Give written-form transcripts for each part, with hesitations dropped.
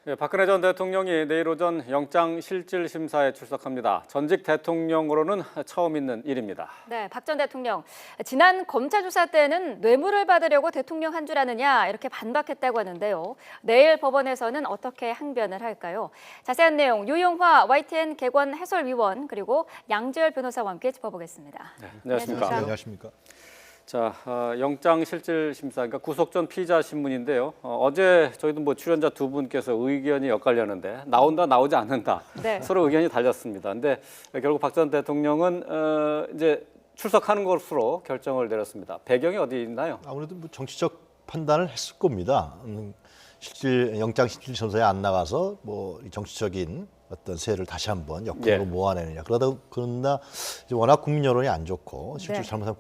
예, 박근혜 전 대통령이 내일 오전 영장실질심사에 출석합니다. 전직 대통령으로는 처음 있는 일입니다. 네, 박 전 대통령. 지난 검찰 조사 때는 뇌물을 받으려고 대통령 한 줄 아느냐 이렇게 반박했다고 하는데요. 내일 법원에서는 어떻게 항변을 할까요? 자세한 내용 유용화 YTN 개관 해설위원 그리고 양지열 변호사와 함께 짚어보겠습니다. 네, 안녕하십니까? 안녕하십니까? 자, 영장실질심사, 그러니까 구속 전 피의자 신문인데요. 어제 저희도 출연자 두 분께서 의견이 엇갈렸는데 나온다, 나오지 않는다. 네. 서로 의견이 달렸습니다. 근데 결국 박 전 대통령은 이제 출석하는 것으로 결정을 내렸습니다. 배경이 어디 있나요? 아무래도 정치적 판단을 했을 겁니다. 영장 실질심사에 안 나가서 이 정치적인 어떤 세를 다시 한번 역풍으로 모아내느냐. 그러나 이제 워낙 국민 여론이 안 좋고 실제로 잘못하면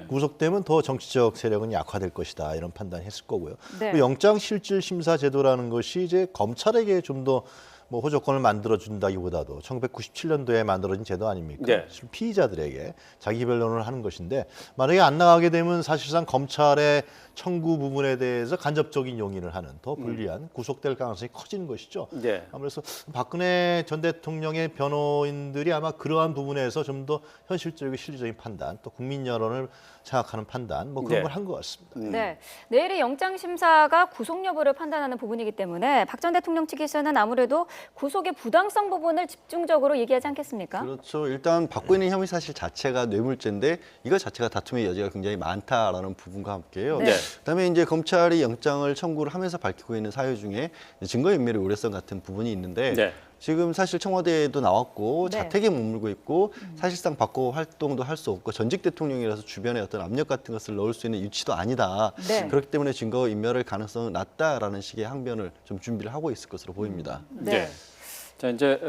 구속되면 더 정치적 세력은 약화될 것이다 이런 판단했을 거고요. 네. 영장 실질심사 제도라는 것이 이제 검찰에게 좀 더 호조건을 만들어준다기보다도 1997년도에 만들어진 제도 아닙니까? 네. 피의자들에게 자기 변론을 하는 것인데 만약에 안 나가게 되면 사실상 검찰의 청구 부분에 대해서 간접적인 용인을 하는 더 불리한 구속될 가능성이 커지는 것이죠. 네. 아무래도 박근혜 전 대통령의 변호인들이 아마 그러한 부분에서 좀 더 현실적이고 실질적인 판단, 또 국민 여론을 생각하는 판단, 그런 걸 한 것 같습니다. 네, 내일의 영장 심사가 구속 여부를 판단하는 부분이기 때문에 박 전 대통령 측에서는 아무래도 구속의 부당성 부분을 집중적으로 얘기하지 않겠습니까? 그렇죠. 일단 받고 있는 혐의 사실 자체가 뇌물죄인데 이거 자체가 다툼의 여지가 굉장히 많다라는 부분과 함께요. 네. 그다음에 이제 검찰이 영장을 청구를 하면서 밝히고 있는 사유 중에 증거인멸의 우려성 같은 부분이 있는데 네. 지금 사실 청와대에도 나왔고 네. 자택에 머물고 있고 사실상 밖으로 활동도 할 수 없고 전직 대통령이라서 주변에 어떤 압력 같은 것을 넣을 수 있는 위치도 아니다. 네. 그렇기 때문에 증거인멸의 가능성은 낮다라는 식의 항변을 좀 준비를 하고 있을 것으로 보입니다. 네. 자, 이제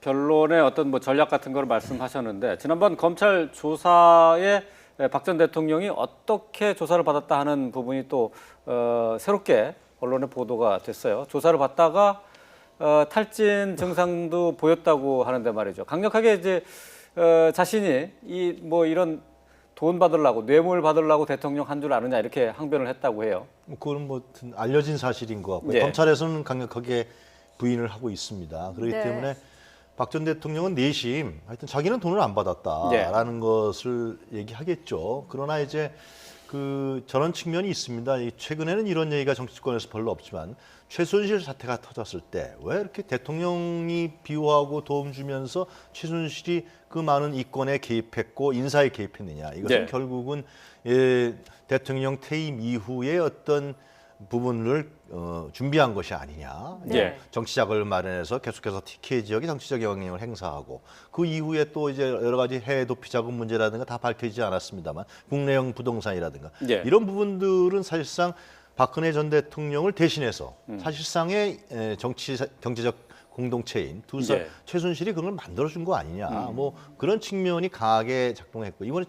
변론의 어떤 전략 같은 걸 말씀하셨는데 지난번 검찰 조사에 박 전 대통령이 어떻게 조사를 받았다 하는 부분이 또 새롭게 언론에 보도가 됐어요. 조사를 받다가 탈진 증상도 보였다고 하는데 말이죠. 강력하게 이제 자신이 이런 돈 받으려고 뇌물 받으려고 대통령 한 줄 아느냐 이렇게 항변을 했다고 해요. 그건 알려진 사실인 것 같고요. 네. 검찰에서는 강력하게 부인을 하고 있습니다. 그렇기 네. 때문에 박 전 대통령은 내심 하여튼 자기는 돈을 안 받았다라는 것을 얘기하겠죠. 그러나 이제 저런 측면이 있습니다. 최근에는 이런 얘기가 정치권에서 별로 없지만 최순실 사태가 터졌을 때 왜 이렇게 대통령이 비호하고 도움 주면서 최순실이 그 많은 이권에 개입했고 인사에 개입했느냐. 이것은 결국은 대통령 퇴임 이후에 어떤 부분을 준비한 것이 아니냐. 네. 정치작을 마련해서 계속해서 TK 지역에 정치적 영향력을 행사하고 그 이후에 또 이제 여러 가지 해외 도피 자금 문제라든가 다 밝혀지지 않았습니다만 국내형 부동산이라든가 이런 부분들은 사실상 박근혜 전 대통령을 대신해서 사실상의 경제적 공동체인 최순실이 그걸 만들어준 거 아니냐. 그런 측면이 강하게 작동했고 이번에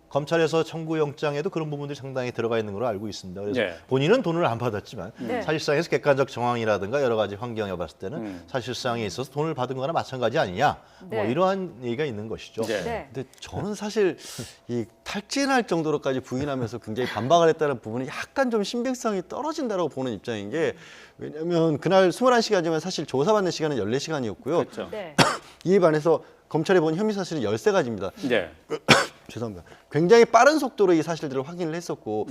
검찰에서 청구영장에도 그런 부분들이 상당히 들어가 있는 걸로 알고 있습니다. 그래서 본인은 돈을 안 받았지만 사실상에서 객관적 정황이라든가 여러 가지 환경에 봤을 때는 사실상에 있어서 돈을 받은 거나 마찬가지 아니냐. 이러한 얘기가 있는 것이죠. 근데 저는 사실 이 탈진할 정도로까지 부인하면서 굉장히 반박을 했다는 부분이 약간 좀 신빙성이 떨어진다고 보는 입장인 게 왜냐하면 그날 21시간이면 사실 조사받는 시간은 14시간이었고요. 그렇죠. 이에 반해서 검찰이 본 혐의 사실은 13가지입니다. 네. 죄송합니다. 굉장히 빠른 속도로 이 사실들을 확인을 했었고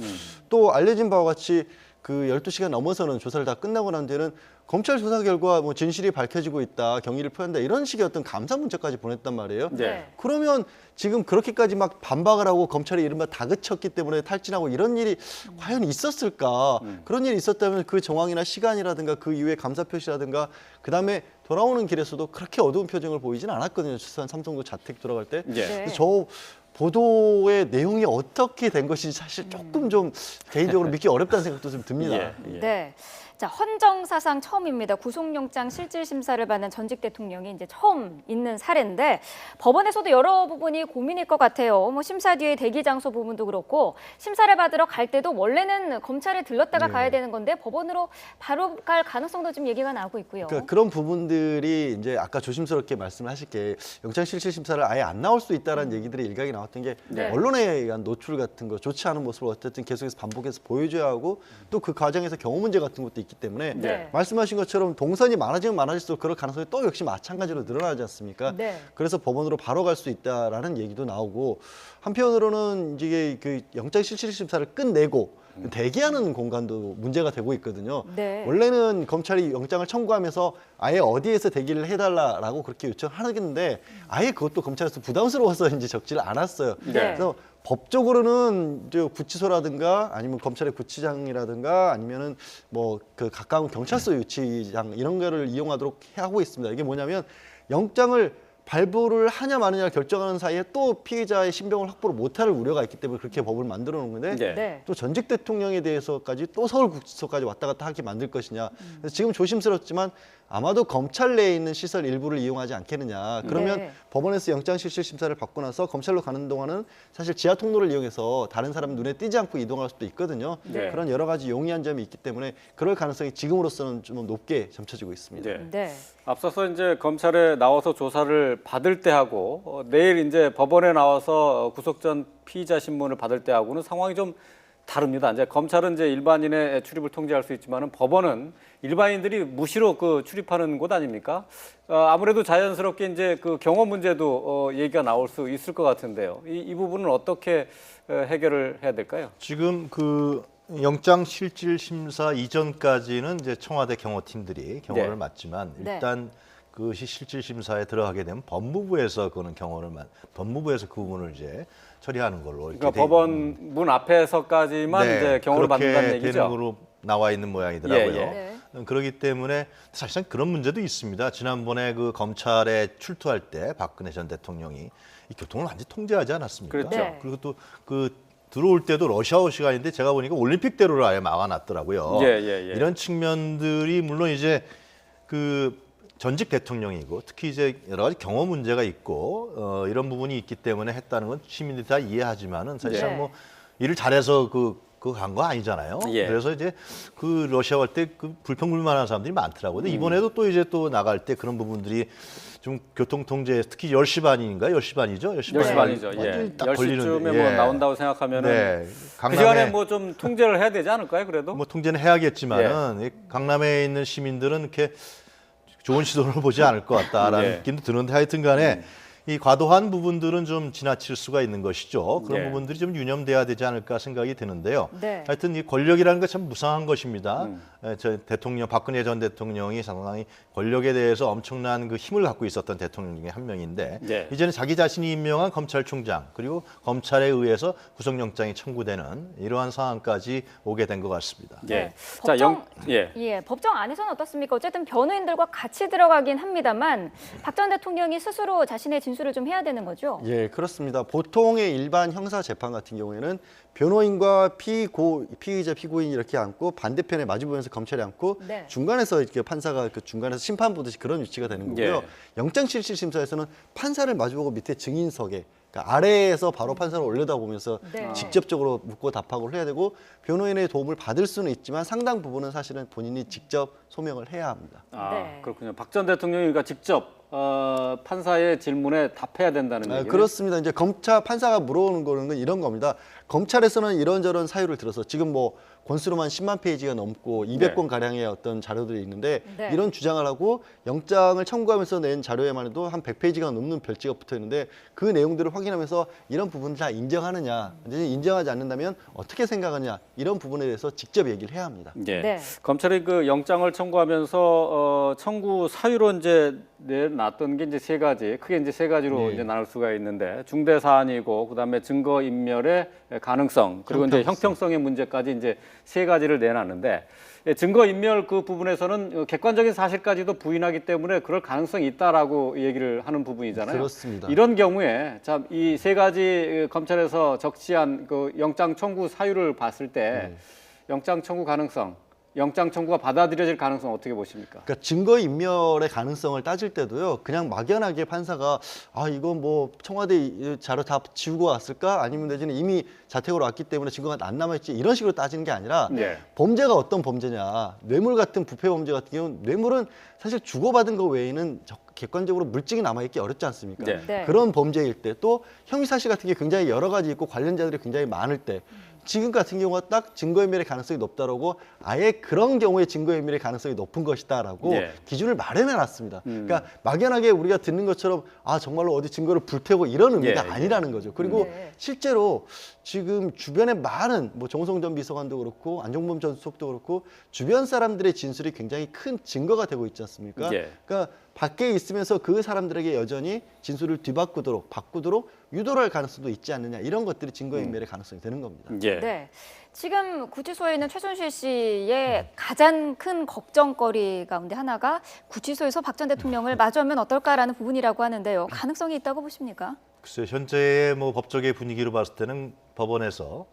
또 알려진 바와 같이 12시간 넘어서는 조사를 다 끝나고 난 뒤에는 검찰 조사 결과 진실이 밝혀지고 있다, 경위를 표한다 이런 식의 어떤 감사 문자까지 보냈단 말이에요. 그러면 지금 그렇게까지 막 반박을 하고 검찰이 이른바 다그쳤기 때문에 탈진하고 이런 일이 과연 있었을까? 그런 일이 있었다면 그 정황이나 시간이라든가 그 이후에 감사 표시라든가 그다음에 돌아오는 길에서도 그렇게 어두운 표정을 보이진 않았거든요. 최소한 삼성도 자택 돌아갈 때. 그래서 저 보도의 내용이 어떻게 된 것인지 사실 조금 좀 개인적으로 믿기 어렵다는 생각도 좀 듭니다. 네. 자, 헌정사상 처음입니다. 구속영장 실질심사를 받는 전직 대통령이 이제 처음 있는 사례인데 법원에서도 여러 부분이 고민일 것 같아요. 심사 뒤에 대기 장소 부분도 그렇고 심사를 받으러 갈 때도 원래는 검찰에 들렀다가 가야 되는 건데 법원으로 바로 갈 가능성도 좀 얘기가 나오고 있고요. 그러니까 그런 부분들이 이제 아까 조심스럽게 말씀을 하실 게 영장실질심사를 아예 안 나올 수도 있다는 얘기들이 일각이 나왔던 게 언론에 의한 노출 같은 거 좋지 않은 모습을 어쨌든 계속해서 반복해서 보여줘야 하고 또 그 과정에서 경호 문제 같은 것도 있기 있기 때문에 네. 말씀하신 것처럼 동선이 많아지면 많아질수록 그럴 가능성이 또 역시 마찬가지로 늘어나지 않습니까? 네. 그래서 법원으로 바로 갈 수 있다라는 얘기도 나오고 한편으로는 이제 그 영장실질심사를 끝내고 대기하는 공간도 문제가 되고 있거든요. 네. 원래는 검찰이 영장을 청구하면서 아예 어디에서 대기를 해달라라고 그렇게 요청하겠는데 아예 그것도 검찰에서 부담스러워서 이제 적지를 않았어요. 네. 그래서 법적으로는 이제 구치소라든가 아니면 검찰의 구치장이라든가 아니면은 뭐 그 가까운 경찰서 유치장 이런 거를 이용하도록 하고 있습니다. 이게 뭐냐면 영장을 발부를 하냐 마느냐 결정하는 사이에 또 피해자의 신병을 확보를 못할 우려가 있기 때문에 그렇게 법을 만들어 놓은 건데 네. 네. 또 전직 대통령에 대해서까지 또 서울구치소까지 왔다 갔다 하게 만들 것이냐. 그래서 지금 조심스럽지만 아마도 검찰 내에 있는 시설 일부를 이용하지 않겠느냐. 그러면 네. 법원에서 영장실질심사를 받고 나서 검찰로 가는 동안은 사실 지하 통로를 이용해서 다른 사람 눈에 띄지 않고 이동할 수도 있거든요. 네. 그런 여러 가지 용이한 점이 있기 때문에 그럴 가능성이 지금으로서는 좀 높게 점쳐지고 있습니다. 네. 네. 앞서서 이제 검찰에 나와서 조사를 받을 때 하고 내일 이제 법원에 나와서 구속 전 피의자 신문을 받을 때 하고는 상황이 좀 다릅니다. 이제 검찰은 이제 일반인의 출입을 통제할 수 있지만은 법원은 일반인들이 무시로 그 출입하는 곳 아닙니까? 아무래도 자연스럽게 이제 그 경호 문제도 얘기가 나올 수 있을 것 같은데요. 이 부분은 어떻게 해결을 해야 될까요? 지금 그 영장 실질 심사 이전까지는 이제 청와대 경호팀들이 경호를 네. 맡지만 네. 일단 그것이 실질 심사에 들어가게 되면 법무부에서 그거는 법무부에서 그 부분을 이제 처리하는 걸로 이렇게 그러니까 돼 법원 문 앞에서까지만 네, 이제 경호를 받는다는 그렇게 얘기죠. 되는 걸로 나와 있는 모양이더라고요. 예, 예. 그렇기 때문에 사실상 그런 문제도 있습니다. 지난번에 그 검찰에 출두할 때 박근혜 전 대통령이 이 교통을 완전히 통제하지 않았습니까? 그렇죠. 네. 그리고 또 그 들어올 때도 러시아워 시간인데 제가 보니까 올림픽대로를 아예 막아놨더라고요. 예. 이런 측면들이 물론 이제 그 전직 대통령이고 특히 이제 여러 가지 경호 문제가 있고 이런 부분이 있기 때문에 했다는 건 시민들이 다 이해하지만은 사실상 네. 뭐 일을 잘해서 그거 간 거 아니잖아요. 예. 그래서 이제 그 러시아 갈 때 그 불평불만하는 사람들이 많더라고요. 근데 이번에도 또 이제 또 나갈 때 그런 부분들이 좀 교통 통제 특히 10시 반인가요? 10시 반이죠? 10시 10시 반이죠. 예. 완전히 딱 10시쯤에 걸리는데. 뭐 예. 나온다고 생각하면은 네. 그 시간에 뭐 좀 통제를 해야 되지 않을까요? 그래도? 뭐 통제는 해야겠지만은 이 강남에 있는 시민들은 이렇게 좋은 시도를 보지 않을 것 같다라는 예. 느낌도 드는데 하여튼간에 이 과도한 부분들은 좀 지나칠 수가 있는 것이죠. 그런 예. 부분들이 좀 유념돼야 되지 않을까 생각이 드는데요. 네. 하여튼 이 권력이라는 건 참 무상한 것입니다. 저 대통령 박근혜 전 대통령이 상당히 권력에 대해서 엄청난 그 힘을 갖고 있었던 대통령 중에 한 명인데 예. 이제는 자기 자신이 임명한 검찰총장 그리고 검찰에 의해서 구속영장이 청구되는 이러한 상황까지 오게 된 것 같습니다. 예. 네. 자, 예. 법정 안에서는 어떻습니까? 어쨌든 변호인들과 같이 들어가긴 합니다만 박 전 대통령이 스스로 자신의 진술을 좀 해야 되는 거죠? 예, 그렇습니다. 보통의 일반 형사 재판 같은 경우에는 변호인과 피의자, 피고인이 이렇게 앉고 반대편에 마주보면서 검찰이 앉고 네. 중간에서 이렇게 판사가 그 중간에서 심판 보듯이 그런 위치가 되는 거고요. 예. 영장실질심사에서는 판사를 마주보고 밑에 증인석에 그러니까 아래에서 바로 판사를 올려다보면서 네. 직접적으로 묻고 답하고 해야 되고 변호인의 도움을 받을 수는 있지만 상당 부분은 사실은 본인이 직접 소명을 해야 합니다. 아, 네. 그렇군요. 박 전 대통령이 그러니까 직접 판사의 질문에 답해야 된다는 얘기는 그렇습니다. 이제 판사가 물어오는 거는 이런 겁니다. 검찰에서는 이런저런 사유를 들어서 지금 뭐 권수로만 10만 페이지가 넘고 200권 가량의 어떤 자료들이 있는데 네. 이런 주장을 하고 영장을 청구하면서 낸 자료에만 해도 한 100페이지가 넘는 별지가 붙어 있는데 그 내용들을 확인하면서 이런 부분을 다 인정하느냐, 인정하지 않는다면 어떻게 생각하느냐 이런 부분에 대해서 직접 얘기를 해야 합니다. 예. 네. 검찰이 그 영장을 청구하면서 청구 사유로 이제 내놨던 게 이제 세 가지, 크게 이제 세 가지로 이제 나눌 수가 있는데 중대 사안이고 그다음에 증거 인멸의 가능성 그리고 이제 형평성의 문제까지 이제 세 가지를 내놨는데 증거 인멸 그 부분에서는 객관적인 사실까지도 부인하기 때문에 그럴 가능성이 있다라고 얘기를 하는 부분이잖아요. 그렇습니다. 이런 경우에 참 이 세 가지 검찰에서 적시한 그 영장 청구 사유를 봤을 때 영장 청구 가능성, 영장 청구가 받아들여질 가능성 어떻게 보십니까? 그러니까 증거 인멸의 가능성을 따질 때도요. 그냥 막연하게 판사가 이거 뭐 청와대 자료 다 지우고 왔을까? 아니면 내지는 이미 자택으로 왔기 때문에 증거가 안 남아있지 이런 식으로 따지는 게 아니라 네. 범죄가 어떤 범죄냐. 뇌물 같은 부패 범죄 같은 경우는 뇌물은 사실 주고받은 거 외에는 객관적으로 물증이 남아있기 어렵지 않습니까? 네. 네. 그런 범죄일 때 또 혐의 사실 같은 게 굉장히 여러 가지 있고 관련자들이 굉장히 많을 때 지금 같은 경우가 딱 증거인멸의 가능성이 높다라고 아예 그런 경우에 증거인멸의 가능성이 높은 것이다라고 예. 기준을 마련해 놨습니다. 그러니까 막연하게 우리가 듣는 것처럼 아 정말로 어디 증거를 불태우고 이런 의미가 예, 예. 아니라는 거죠. 그리고 네. 실제로 지금 주변에 많은 뭐 정호성 전 비서관도 그렇고 안종범 전 수석도 그렇고 주변 사람들의 진술이 굉장히 큰 증거가 되고 있지 않습니까? 예. 그러니까 밖에 있으면서 그 사람들에게 여전히 진술을 바꾸도록 유도를 할 가능성도 있지 않느냐 이런 것들이 증거인멸의 가능성이 되는 겁니다. 예. 네. 지금 구치소에 있는 최순실 씨의 가장 큰 걱정거리 가운데 하나가 구치소에서 박 전 대통령을 마주하면 어떨까라는 부분이라고 하는데요. 가능성이 있다고 보십니까? 글쎄요, 현재의 뭐 법적의 분위기로 봤을 때는 법원에서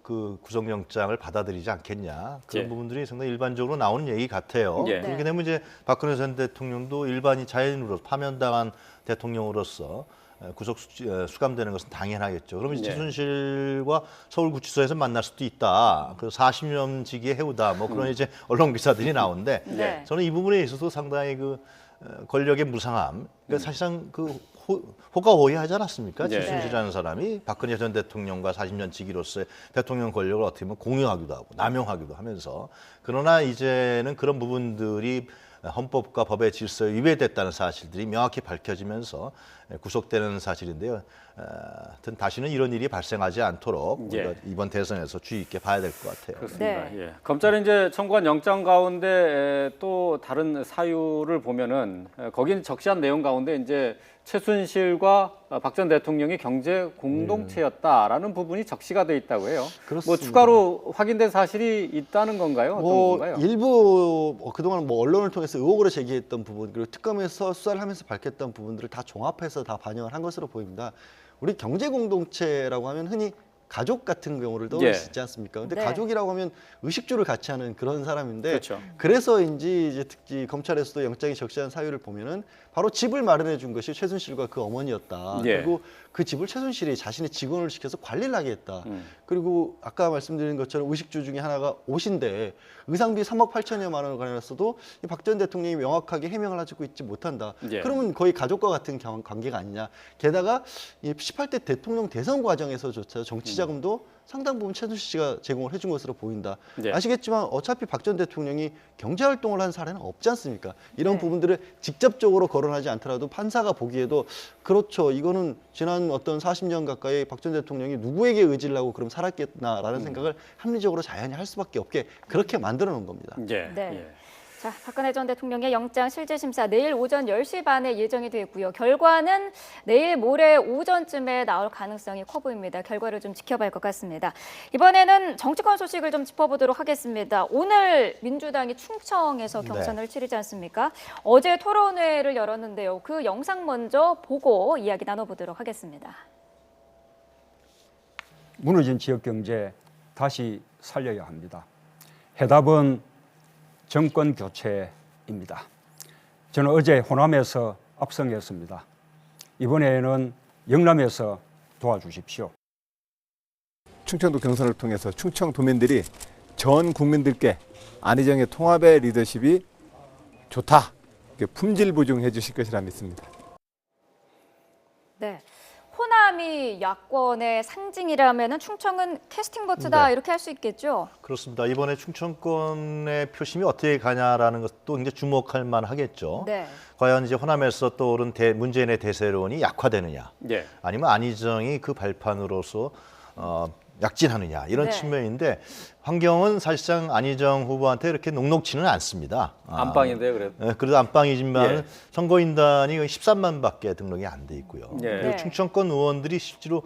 그 구속영장을 받아들이지 않겠냐 그런 예. 부분들이 상당히 일반적으로 나오는 얘기 같아요. 예. 그렇게 되면 이제 박근혜 전 대통령도 일반인 자연으로 파면당한 대통령으로서 수감되는 것은 당연하겠죠. 그러면 이제 네. 최순실과 서울구치소에서 만날 수도 있다. 그 40년 지기의 해우다. 뭐 그런 이제 언론 기사들이 나오는데 네. 저는 이 부분에 있어서 상당히 그 권력의 무상함. 그러니까 사실상 그 호가호위하지 않았습니까? 네. 최순실이라는 사람이 박근혜 전 대통령과 40년 지기로서의 대통령 권력을 어떻게 보면 공유하기도 하고 남용하기도 하면서 그러나 이제는 그런 부분들이 헌법과 법의 질서에 위배됐다는 사실들이 명확히 밝혀지면서 구속되는 사실인데요. 하여튼 다시는 이런 일이 발생하지 않도록 예. 우리가 이번 대선에서 주의 있게 봐야 될 것 같아요. 그렇습니다. 네. 예. 검찰이 이제 청구한 영장 가운데 또 다른 사유를 보면은 거긴 적시한 내용 가운데 이제 최순실과 박 전 대통령이 경제 공동체였다라는 부분이 적시가 돼 있다고 해요. 뭐 그렇습니다. 추가로 확인된 사실이 있다는 건가요? 어떤 건가요? 일부 그동안 뭐 언론을 통해서 의혹으로 제기했던 부분 그리고 특검에서 수사를 하면서 밝혔던 부분들을 다 종합해서 다 반영을 한 것으로 보입니다. 우리 경제 공동체라고 하면 흔히 가족 같은 경우를 떠올릴 예. 수 있지 않습니까? 근데 네. 가족이라고 하면 의식주를 같이 하는 그런 사람인데 그렇죠. 그래서인지 이제 특히 검찰에서도 영장이 적시한 사유를 보면은 바로 집을 마련해 준 것이 최순실과 그 어머니였다. 예. 그리고 그 집을 최순실이 자신의 직원을 시켜서 관리를 하게 했다. 음. 그리고 아까 말씀드린 것처럼 의식주 중에 하나가 옷인데 의상비 3억 8천여만 원을 관해서도 박 전 대통령이 명확하게 해명을 하고 있지 못한다. 예. 그러면 거의 가족과 같은 관계가 아니냐. 게다가 이 18대 대통령 대선 과정에서조차 정치 자금도 상당 부분 최순실 씨가 제공을 해준 것으로 보인다. 예. 아시겠지만 어차피 박 전 대통령이 경제 활동을 한 사례는 없지 않습니까? 이런 네. 부분들을 직접적으로 거론하지 않더라도 판사가 보기에도 그렇죠. 이거는 지난 어떤 40년 가까이 박 전 대통령이 누구에게 의지를 하고 그럼 살았겠나라는 생각을 합리적으로 자연히 할 수밖에 없게 그렇게 만들어 놓은 겁니다. 예. 네. 예. 자, 박근혜 전 대통령의 영장 실질심사 내일 오전 10시 반에 예정이 되어 있고요. 결과는 내일 모레 오전쯤에 나올 가능성이 커 보입니다. 결과를 좀 지켜봐야 할 것 같습니다. 이번에는 정치권 소식을 좀 짚어보도록 하겠습니다. 오늘 민주당이 충청에서 경선을 치르지 않습니까? 어제 토론회를 열었는데요. 그 영상 먼저 보고 이야기 나눠보도록 하겠습니다. 무너진 지역 경제 다시 살려야 합니다. 해답은 정권 교체입니다. 저는 어제 호남에서 압승했습니다. 이번에는 영남에서 도와주십시오. 충청도 경선을 통해서 충청도민들이 전 국민들께 안희정의 통합의 리더십이 좋다, 품질 보증해 주실 것이라 믿습니다. 네. 호남이 야권의 상징이라면 충청은 캐스팅 보트다 네. 이렇게 할 수 있겠죠? 그렇습니다. 이번에 충청권의 표심이 어떻게 가냐라는 것도 굉장히 주목할 만하겠죠. 네. 과연 이제 호남에서 떠오른 문재인의 대세론이 약화되느냐, 예. 아니면 안희정이 그 발판으로서 약진하느냐 이런 네. 측면인데 환경은 사실상 안희정 후보한테 이렇게 녹록지는 않습니다. 안방인데요, 그래도. 그래도 안방이지만 예. 선거인단이 13만밖에 등록이 안 돼 있고요. 예. 그리고 네. 충청권 의원들이 실제로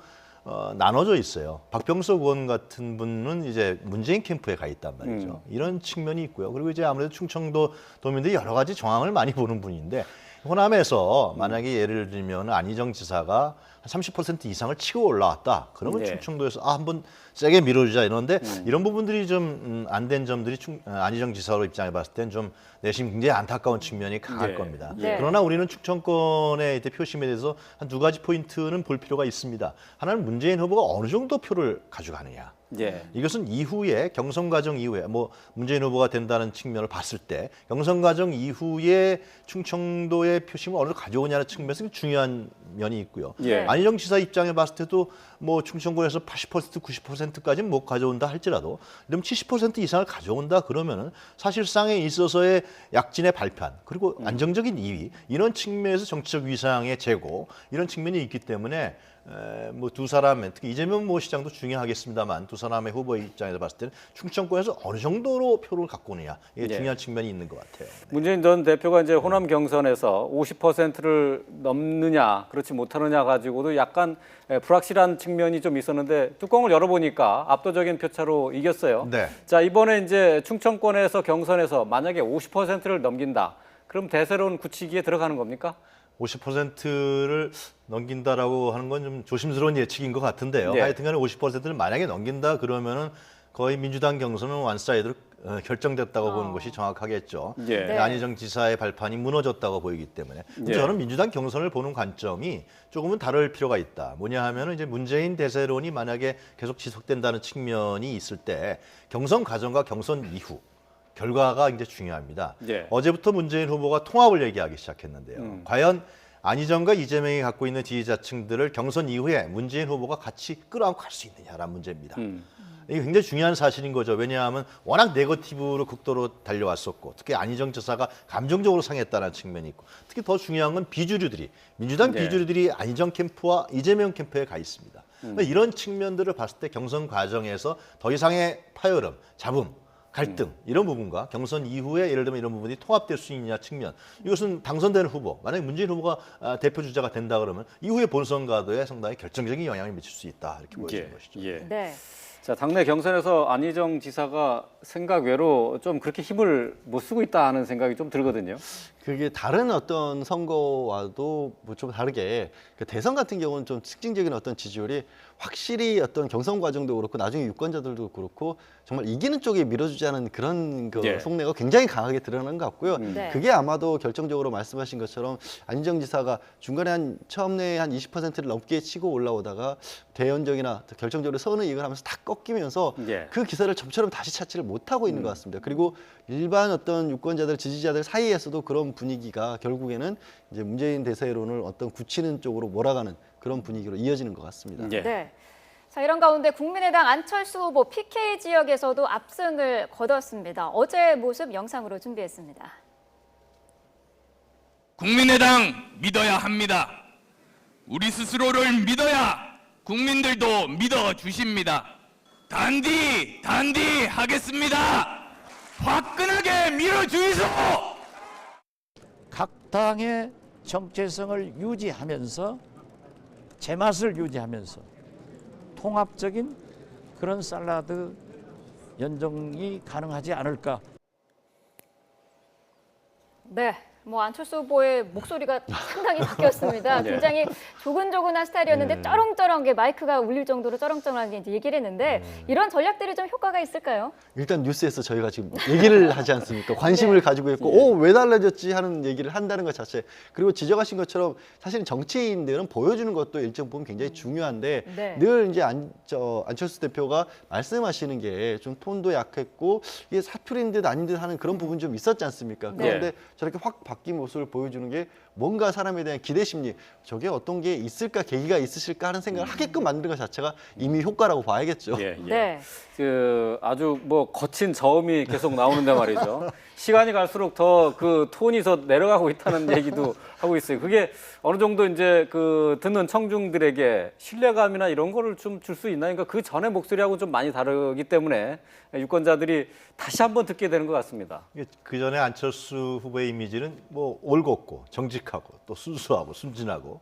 나눠져 있어요. 박병석 의원 같은 분은 이제 문재인 캠프에 가 있단 말이죠. 이런 측면이 있고요. 그리고 이제 아무래도 충청도 도민들이 여러 가지 정황을 많이 보는 분인데 호남에서 만약에 예를 들면 안희정 지사가 한 30% 이상을 치고 올라왔다. 그러면 네. 충청도에서 한번 세게 밀어주자 이러는데 이런 부분들이 좀 안 된 점들이 안희정 지사로 입장해 봤을 땐 좀 내심 굉장히 안타까운 측면이 강할 네. 겁니다. 네. 그러나 우리는 충청권의 이제 표심에 대해서 한 두 가지 포인트는 볼 필요가 있습니다. 하나는 문재인 후보가 어느 정도 표를 가져가느냐. 예. 이것은 이후에 경선 과정 이후에 뭐 문재인 후보가 된다는 측면을 봤을 때 경선 과정 이후에 충청도의 표심을 어느 정도 가져오냐는 측면에서 중요한 면이 있고요. 예. 안희정 지사 입장에 봤을 때도 뭐 충청권에서 80% 90%까지는 못 가져온다 할지라도 그럼 70% 이상을 가져온다 그러면은 사실상에 있어서의 약진의 발판 그리고 안정적인 2위 이런 측면에서 정치적 위상의 제고 이런 측면이 있기 때문에 뭐 두 사람의 특히 이재명 모 시장도 중요하겠습니다만 두 사람의 후보의 입장에서 봤을 때는 충청권에서 어느 정도로 표를 갖고 오느냐 이게 네. 중요한 측면이 있는 것 같아요. 문재인 전 대표가 이제 호남 경선에서 50%를 넘느냐 그렇지 못하느냐 가지고도 약간 불확실한 측면이 좀 있었는데 뚜껑을 열어보니까 압도적인 표차로 이겼어요. 네. 자 이번에 이제 충청권에서 경선에서 만약에 50%를 넘긴다. 그럼 대세론 굳히기에 들어가는 겁니까? 50%를 넘긴다라고 하는 건 좀 조심스러운 예측인 것 같은데요. 네. 하여튼간에 50%를 만약에 넘긴다 그러면은 거의 민주당 경선은 완사이드로 결정됐다고 보는 것이 정확하겠죠. 예. 네. 안희정 지사의 발판이 무너졌다고 보이기 때문에 예. 저는 민주당 경선을 보는 관점이 조금은 다를 필요가 있다. 뭐냐 하면은 이제 문재인 대세론이 만약에 계속 지속된다는 측면이 있을 때 경선 과정과 경선 이후 결과가 이제 중요합니다. 예. 어제부터 문재인 후보가 통합을 얘기하기 시작했는데요. 과연 안희정과 이재명이 갖고 있는 지지자층들을 경선 이후에 문재인 후보가 같이 끌어안고 갈 수 있느냐라는 문제입니다. 이게 굉장히 중요한 사실인 거죠. 왜냐하면 워낙 네거티브로 극도로 달려왔었고 특히 안희정 지사가 감정적으로 상했다는 측면이 있고 특히 더 중요한 건 비주류들이 민주당 네. 비주류들이 안희정 캠프와 이재명 캠프에 가 있습니다. 그러니까 이런 측면들을 봤을 때 경선 과정에서 더 이상의 파열음, 잡음 갈등 이런 부분과 경선 이후에 예를 들면 이런 부분이 통합될 수 있느냐 측면 이것은 당선되는 후보 만약에 문재인 후보가 대표 주자가 된다 그러면 이후의 본선 가도에 상당히 결정적인 영향을 미칠 수 있다 이렇게 보여지는 것이죠. 예. 네. 자 당내 경선에서 안희정 지사가 생각 외로 좀 그렇게 힘을 못 쓰고 있다 하는 생각이 좀 들거든요. 그게 다른 어떤 선거와도 뭐 좀 다르게 그 대선 같은 경우는 좀 특징적인 어떤 지지율이 확실히 어떤 경선 과정도 그렇고 나중에 유권자들도 그렇고 정말 이기는 쪽에 밀어주자는 그런 그 예. 속내가 굉장히 강하게 드러난 것 같고요. 네. 그게 아마도 결정적으로 말씀하신 것처럼 안희정 지사가 중간에 한 처음에 한 20%를 넘게 치고 올라오다가 대연정이나 결정적으로 선을 이익을 하면서 다 꺾이면서 예. 그 기세를 좀처럼 다시 찾지를 못하고 있는 것 같습니다. 그리고 일반 어떤 유권자들, 지지자들 사이에서도 그런 분위기가 결국에는 이제 문재인 대세론을 어떤 굳히는 쪽으로 몰아가는 그런 분위기로 이어지는 것 같습니다. 예. 네. 자, 이런 가운데 국민의당 안철수 후보 PK 지역에서도 압승을 거뒀습니다. 어제 모습 영상으로 준비했습니다. 국민의당 믿어야 합니다. 우리 스스로를 믿어야 국민들도 믿어주십니다. 단디 하겠습니다. 화끈하게 밀어주이소. 각 당의 정체성을 유지하면서 제맛을 유지하면서 통합적인 그런 샐러드 연정이 가능하지 않을까. 네. 뭐 안철수 후보의 목소리가 상당히 바뀌었습니다. 네. 굉장히 조근조근한 스타일이었는데 쩌렁쩌렁 게 마이크가 울릴 정도로 쩌렁쩌렁하게 이제 얘기를 했는데 이런 전략들이 좀 효과가 있을까요? 일단 뉴스에서 저희가 지금 얘기를 하지 않습니까? 관심을 가지고 있고, 왜 달라졌지 하는 얘기를 한다는 것 자체. 그리고 지적하신 것처럼 사실은 정치인들은 보여주는 것도 일정 부분 굉장히 중요한데 네. 늘 이제 안철수 대표가 말씀하시는 게 좀 톤도 약했고 이게 사투리인 듯 아닌 듯 하는 그런 부분이 좀 있었지 않습니까? 그런데 저렇게 확 바뀐 모습을 보여주는 게 뭔가 사람에 대한 기대 심리, 저게 어떤 게 있을까, 계기가 있으실까 하는 생각을 하게끔 만드는 것 자체가 이미 효과라고 봐야겠죠. 예, 예. 네. 그 아주 뭐 거친 저음이 계속 나오는데 말이죠. 시간이 갈수록 더 그 톤이 더 내려가고 있다는 얘기도 하고 있어요. 그게 어느 정도 이제 그 듣는 청중들에게 신뢰감이나 이런 거를 좀 줄 수 있나? 그러니까 그 전에 목소리하고 좀 많이 다르기 때문에 유권자들이 다시 한번 듣게 되는 것 같습니다. 그 전에 안철수 후보의 이미지는 뭐 올곧고 정직하고 또 순수하고 순진하고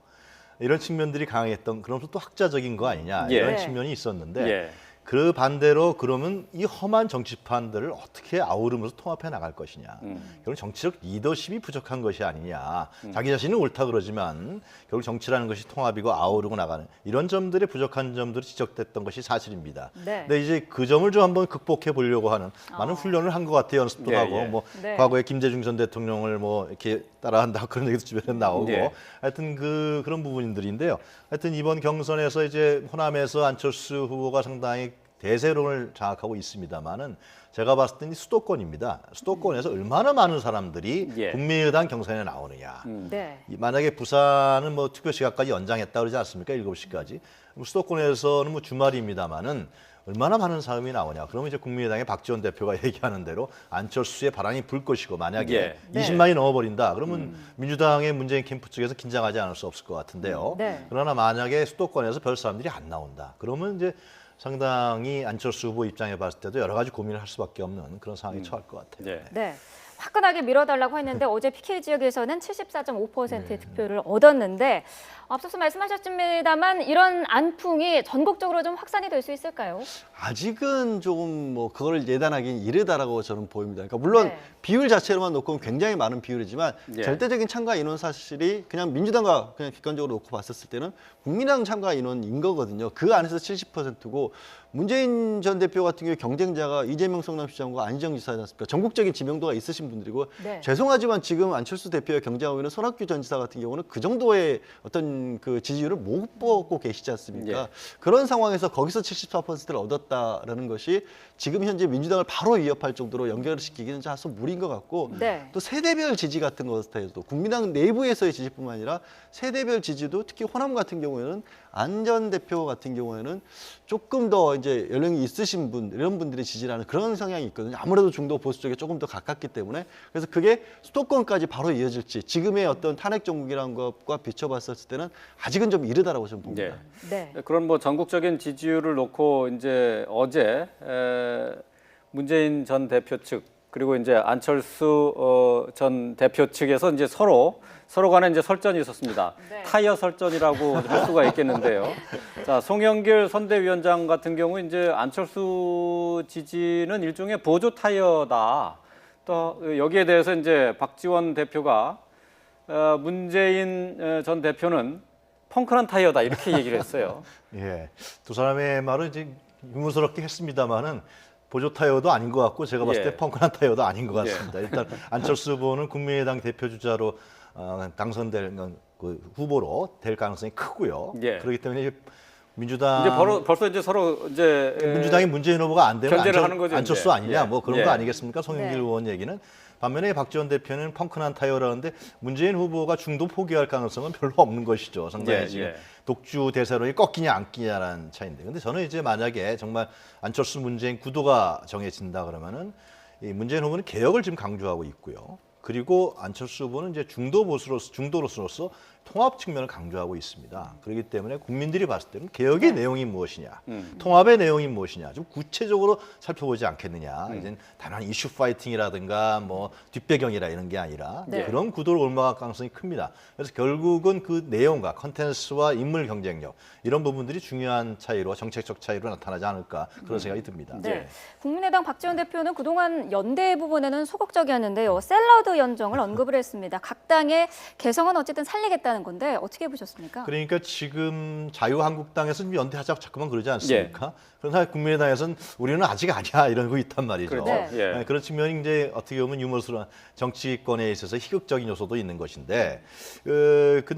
이런 측면들이 강했던 그러면서 또 학자적인 거 아니냐 예. 이런 네. 측면이 있었는데 예. 그 반대로 그러면 이 험한 정치판들을 어떻게 아우르면서 통합해 나갈 것이냐. 결국 정치적 리더십이 부족한 것이 아니냐. 자기 자신은 옳다 그러지만 결국 정치라는 것이 통합이고 아우르고 나가는 이런 점들의 부족한 점들이 지적됐던 것이 사실입니다. 네. 근데 이제 그 점을 좀 한번 극복해 보려고 하는 많은 훈련을 한 것 같아요. 연습도 예, 하고 예. 뭐 네. 과거에 김대중 전 대통령을 뭐 이렇게 따라한다 그런 얘기도 주변에 나오고 예. 하여튼 그런 부분들인데요. 하여튼 이번 경선에서 이제 호남에서 안철수 후보가 상당히 대세론을 장악하고 있습니다만은 제가 봤을 때는 수도권입니다. 수도권에서 얼마나 많은 사람들이 예. 국민의당 경선에 나오느냐. 네. 만약에 부산은 뭐 투표 시간까지 연장했다 그러지 않습니까? 7시까지. 수도권에서는 뭐 주말입니다만은 얼마나 많은 사람이 나오냐. 그러면 이제 국민의당의 박지원 대표가 얘기하는 대로 안철수의 바람이 불 것이고 만약에 예. 네. 20만이 넘어버린다. 그러면 민주당의 문재인 캠프 측에서 긴장하지 않을 수 없을 것 같은데요. 네. 그러나 만약에 수도권에서 별 사람들이 안 나온다. 그러면 이제 상당히 안철수 후보 입장에 봤을 때도 여러 가지 고민을 할 수밖에 없는 그런 상황에 처할 것 같아요. 예. 네. 화끈하게 밀어달라고 했는데 어제 PK 지역에서는 74.5%의 득표를 얻었는데 앞서서 말씀하셨습니다만 이런 안풍이 전국적으로 좀 확산이 될 수 있을까요? 아직은 조금 뭐 그걸 예단하기는 이르다라고 저는 보입니다. 그러니까 물론 네. 비율 자체로만 놓고 보면 굉장히 많은 비율이지만 예. 절대적인 참가 인원 사실이 그냥 민주당과 그냥 객관적으로 놓고 봤었을 때는 국민의당 참가 인원인 거거든요. 그 안에서 70%고 문재인 전 대표 같은 경우에 경쟁자가 이재명 성남시장과 안희정 지사지 않습니까? 전국적인 지명도가 있으신 분들이고 네. 죄송하지만 지금 안철수 대표의 경쟁하고 있는 손학규 전 지사 같은 경우는 그 정도의 어떤 그 지지율을 못 받고 계시지 않습니까? 예. 그런 상황에서 거기서 74%를 얻었다라는 것이 지금 현재 민주당을 바로 위협할 정도로 연결시키기는 다소 무리인 것 같고 네. 또 세대별 지지 같은 것에도 국민당 내부에서의 지지뿐만 아니라 세대별 지지도 특히 호남 같은 경우에는 안 전 대표 같은 경우에는 조금 더 이제 연령이 있으신 분 이런 분들이 지지하는 그런 성향이 있거든요. 아무래도 중도 보수 쪽에 조금 더 가깝기 때문에 그래서 그게 수도권까지 바로 이어질지 지금의 어떤 탄핵 정국이라는 것과 비춰봤을 때는 아직은 좀 이르다라고 저는 봅니다. 네. 네. 그런 뭐 전국적인 지지율을 놓고 이제 어제 문재인 전 대표 측 그리고 이제 안철수 전 대표 측에서 이제 서로 간에 이제 설전이 있었습니다. 네. 타이어 설전이라고 할 수가 있겠는데요. 자, 송영길 선대위원장 같은 경우 이제 안철수 지지는 일종의 보조 타이어다. 또 여기에 대해서 이제 박지원 대표가 문재인 전 대표는 펑크난 타이어다 이렇게 얘기를 했어요. 예, 두 사람의 말은 이제 유머스럽게 했습니다만은 보조 타이어도 아닌 것 같고 제가 봤을 예. 때 펑크난 타이어도 아닌 것 같습니다. 일단 안철수 후보는 국민의당 대표 주자로 당선될 그 후보로 될 가능성이 크고요. 예. 그렇기 때문에 이제 민주당 이제 벌써 이제 서로 이제 민주당이 문재인 후보가 안 되면 견제를 하는 거죠, 안철수 이제. 아니냐 예. 뭐 그런 예. 거 아니겠습니까? 송영길 네. 의원 얘기는. 반면에 박지원 대표는 펑크난 타이어라는데 문재인 후보가 중도 포기할 가능성은 별로 없는 것이죠. 상당히 예, 지금 예. 독주 대세론이 꺾이냐 안 끼냐라는 차이인데. 근데 저는 이제 만약에 정말 안철수 문재인 구도가 정해진다 그러면은 이 문재인 후보는 개혁을 지금 강조하고 있고요. 그리고 안철수 후보는 이제 중도로서 통합 측면을 강조하고 있습니다. 그렇기 때문에 국민들이 봤을 때는 개혁의 내용이 무엇이냐, 통합의 내용이 무엇이냐, 좀 구체적으로 살펴보지 않겠느냐. 이제 단한 이슈 파이팅이라든가 뭐 뒷배경이라 이런 게 아니라 네. 그런 구도로 올라갈 가능성이 큽니다. 그래서 결국은 그 내용과 컨텐츠와 인물 경쟁력 이런 부분들이 중요한 차이로 정책적 차이로 나타나지 않을까 그런 생각이 듭니다. 네. 국민의당 박지원 대표는 그동안 연대 부분에는 소극적이었는데요. 샐러드 연정을 언급을 했습니다. 각 당의 개성은 어쨌든 살리겠다는 건데 어떻게 보셨습니까? 그러니까 지금 자유한국당에서는 연대하자고 자꾸만 그러지 않습니까? 그러나 국민의당에서는 우리는 아직 아니야 이러고 있단 말이죠. 그렇죠. 네. 예. 네, 그런 측면이 이제 어떻게 보면 유머스러운 정치권에 있어서 희극적인 요소도 있는 것인데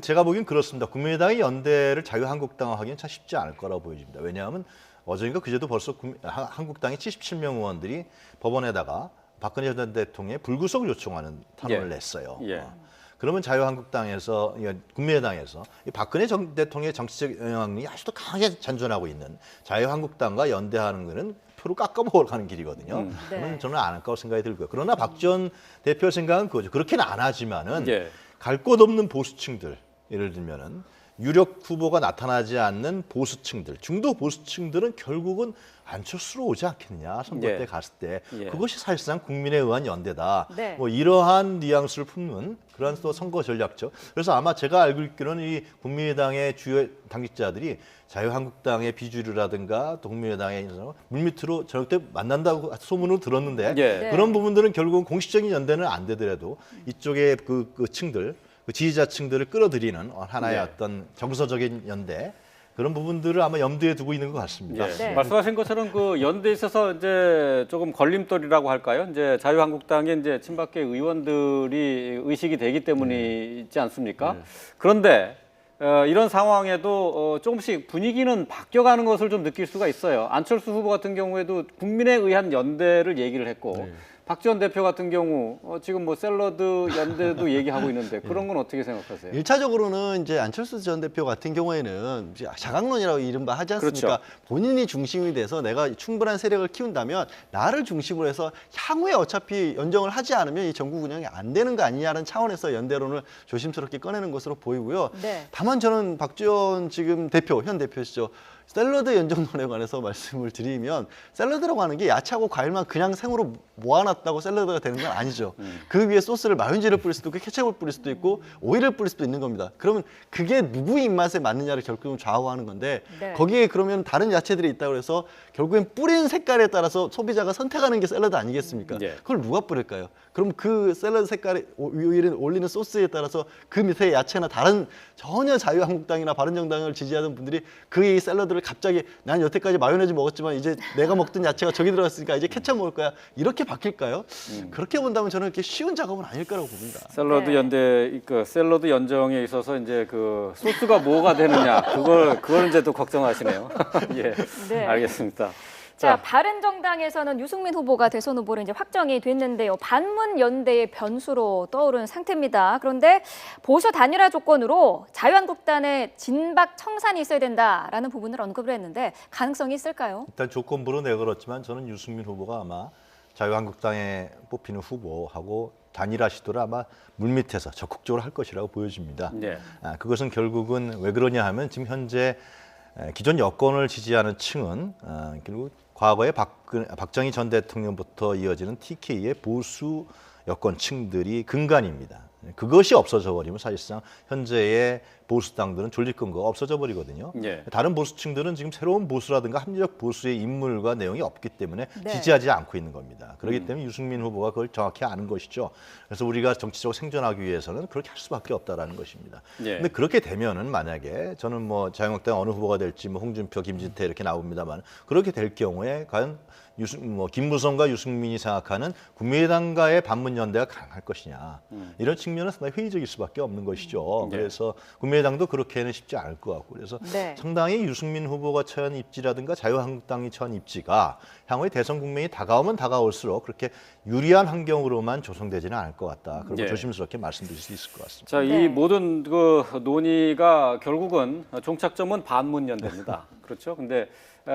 제가 보기엔 그렇습니다. 국민의당이 연대를 자유한국당과 하기는 참 쉽지 않을 거라고 보여집니다. 왜냐하면 어제인가 그제도 벌써 한국당의 77명 의원들이 법원에다가 박근혜 전 대통령의 불구속을 요청하는 탄원을 예. 냈어요. 예. 그러면 자유한국당에서, 국민의당에서 이 박근혜 전 대통령의 정치적 영향력이 아직도 강하게 잔존하고 있는 자유한국당과 연대하는 것은 표를 깎아먹어가는 길이거든요. 네. 그러면 저는 안 할 거라고 생각이 들고요. 그러나 박지원 대표 생각은 그거죠. 그렇게는 안 하지만은 예. 갈 곳 없는 보수층들, 예를 들면은 유력 후보가 나타나지 않는 보수층들, 중도 보수층들은 결국은 안철수로 오지 않겠느냐 선거 예. 때 갔을 때 예. 그것이 사실상 국민에 의한 연대다. 네. 뭐 이러한 뉘앙스를 품는 그런 또 선거 전략죠. 그래서 아마 제가 알고 있기로는 이 국민의당의 주요 당직자들이 자유한국당의 비주류라든가 또 국민의당의 물밑으로 저녁 때 만난다고 소문을 들었는데 예. 그런 부분들은 결국은 공식적인 연대는 안 되더라도 이쪽에 그 층들 그 지지자층들을 끌어들이는 하나의 네. 어떤 정서적인 연대 그런 부분들을 아마 염두에 두고 있는 것 같습니다. 예. 네. 말씀하신 것처럼 그 연대에 있어서 이제 조금 걸림돌이라고 할까요? 이제 자유한국당의 이제 친박계 의원들이 의식이 되기 때문이지 않습니까? 그런데 이런 상황에도 조금씩 분위기는 바뀌어가는 것을 좀 느낄 수가 있어요. 안철수 후보 같은 경우에도 국민에 의한 연대를 얘기를 했고 박지원 대표 같은 경우 지금 뭐 샐러드 연대도 얘기하고 있는데 그런 건 어떻게 생각하세요? 1차적으로는 이제 안철수 전 대표 같은 경우에는 이제 자강론이라고 이른바 하지 않습니까? 그렇죠. 본인이 중심이 돼서 내가 충분한 세력을 키운다면 나를 중심으로 해서 향후에 어차피 연정을 하지 않으면 이 전국 운영이 안 되는 거 아니냐는 차원에서 연대론을 조심스럽게 꺼내는 것으로 보이고요. 네. 다만 저는 박지원 지금 대표, 현 대표시죠. 샐러드 연정론에 관해서 말씀을 드리면 샐러드라고 하는 게 야채하고 과일만 그냥 생으로 모아놨다고 샐러드가 되는 건 아니죠. 그 위에 소스를 마요네즈를 뿌릴 수도 있고 케첩을 뿌릴 수도 있고 오일을 뿌릴 수도 있는 겁니다. 그러면 그게 누구의 입맛에 맞느냐를 결국은 좌우하는 건데 네. 거기에 그러면 다른 야채들이 있다고 해서 결국엔 뿌린 색깔에 따라서 소비자가 선택하는 게 샐러드 아니겠습니까? 예. 그걸 누가 뿌릴까요? 그럼 그 샐러드 색깔에 올리는 소스에 따라서 그 밑에 야채나 다른 전혀 자유한국당이나 바른정당을 지지하던 분들이 그 이 샐러드를 갑자기 난 여태까지 마요네즈 먹었지만 이제 내가 먹던 야채가 저기 들어갔으니까 이제 케첩 먹을 거야. 이렇게 바뀔까요? 그렇게 본다면 저는 이렇게 쉬운 작업은 아닐 거라고 봅니다. 샐러드 네. 연대, 그 샐러드 연정에 있어서 이제 그 소스가 뭐가 되느냐 그걸 이제 또 걱정하시네요. 예, 네. 알겠습니다. 자, 바른정당에서는 유승민 후보가 대선 후보로 이제 확정이 됐는데요. 반문 연대의 변수로 떠오른 상태입니다. 그런데 보수 단일화 조건으로 자유한국당의 진박 청산이 있어야 된다라는 부분을 언급을 했는데 가능성이 있을까요? 일단 조건부로 내걸었지만 저는 유승민 후보가 아마 자유한국당에 뽑히는 후보하고 단일화 시도를 아마 물밑에서 적극적으로 할 것이라고 보여집니다. 네. 그것은 결국은 왜 그러냐 하면 지금 현재 기존 여권을 지지하는 층은 결국 과거에 박정희 전 대통령부터 이어지는 TK의 보수 여권층들이 근간입니다. 그것이 없어져 버리면 사실상 현재의 보수당들은 존립 근거가 없어져 버리거든요. 예. 다른 보수층들은 지금 새로운 보수라든가 합리적 보수의 인물과 내용이 없기 때문에 네. 지지하지 않고 있는 겁니다. 그렇기 때문에 유승민 후보가 그걸 정확히 아는 것이죠. 그래서 우리가 정치적으로 생존하기 위해서는 그렇게 할 수밖에 없다라는 것입니다. 예. 근데 그렇게 되면은 만약에 저는 뭐 자유한국당 어느 후보가 될지 뭐 홍준표, 김진태 이렇게 나옵니다만 그렇게 될 경우에 과연 김무성과 유승민이 생각하는 국민의당과의 반문 연대가 강할 것이냐 이런 측면은 상당히 회의적일 수밖에 없는 것이죠. 네. 그래서 국민의당도 그렇게는 쉽지 않을 것 같고 그래서 네. 상당히 유승민 후보가 처한 입지라든가 자유한국당이 처한 입지가 향후에 대선 국면이 다가오면 다가올수록 그렇게 유리한 환경으로만 조성되지는 않을 것 같다. 그리고 예. 조심스럽게 말씀드릴 수 있을 것 같습니다. 자, 네. 이 모든 그 논의가 결국은 종착점은 반문 연대입니다. 그렇죠? 근데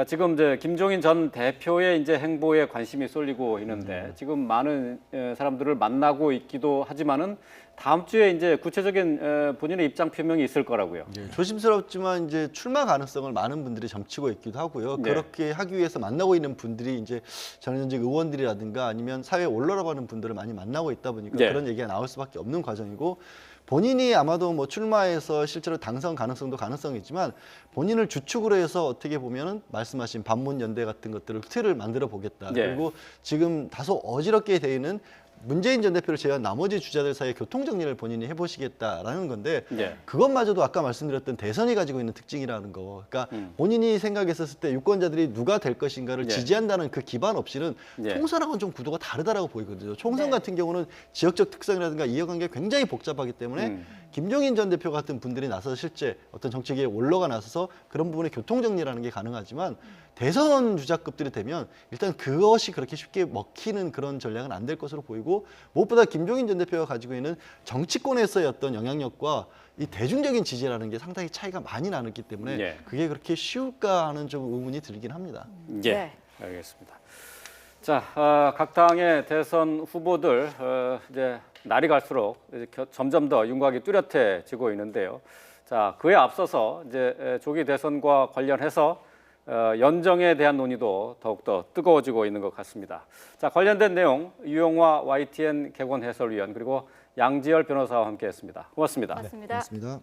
지금 이제 김종인 전 대표의 이제 행보에 관심이 쏠리고 있는데 지금 많은 사람들을 만나고 있기도 하지만은 다음 주에 이제 구체적인 본인의 입장 표명이 있을 거라고요. 조심스럽지만 이제 출마 가능성을 많은 분들이 점치고 있기도 하고요. 네. 그렇게 하기 위해서 만나고 있는 분들이 이제 전현직 의원들이라든가 아니면 사회 올라라고 하는 분들을 많이 만나고 있다 보니까 네. 그런 얘기가 나올 수밖에 없는 과정이고 본인이 아마도 뭐 출마해서 실제로 당선 가능성도 가능성이 있지만 본인을 주축으로 해서 어떻게 보면은 말씀하신 반문 연대 같은 것들을 틀을 만들어 보겠다. 네. 그리고 지금 다소 어지럽게 돼 있는 문재인 전 대표를 제외한 나머지 주자들 사이의 교통 정리를 본인이 해보시겠다라는 건데 네. 그것마저도 아까 말씀드렸던 대선이 가지고 있는 특징이라는 거. 그러니까 본인이 생각했었을 때 유권자들이 누가 될 것인가를 네. 지지한다는 그 기반 없이는 네. 총선하고는 좀 구도가 다르다라고 보이거든요. 총선 네. 같은 경우는 지역적 특성이라든가 이해관계가 굉장히 복잡하기 때문에 김종인 전 대표 같은 분들이 나서서 실제 어떤 정책에 올러가 나서서 그런 부분의 교통 정리라는 게 가능하지만 대선 주자급들이 되면 일단 그것이 그렇게 쉽게 먹히는 그런 전략은 안 될 것으로 보이고 무엇보다 김종인 전 대표가 가지고 있는 정치권에서의 어떤 영향력과 이 대중적인 지지라는 게 상당히 차이가 많이 나기 때문에 예. 그게 그렇게 쉬울까 하는 좀 의문이 들긴 합니다. 예, 네. 알겠습니다. 자, 각 당의 대선 후보들 이제 날이 갈수록 이제 점점 더 윤곽이 뚜렷해지고 있는데요. 자, 그에 앞서서 이제 조기 대선과 관련해서 연정에 대한 논의도 더욱더 뜨거워지고 있는 것 같습니다. 자, 관련된 내용 유영화 YTN 개건 해설위원 그리고 양지열 변호사와 함께했습니다. 고맙습니다. 맞습니다. 고맙습니다.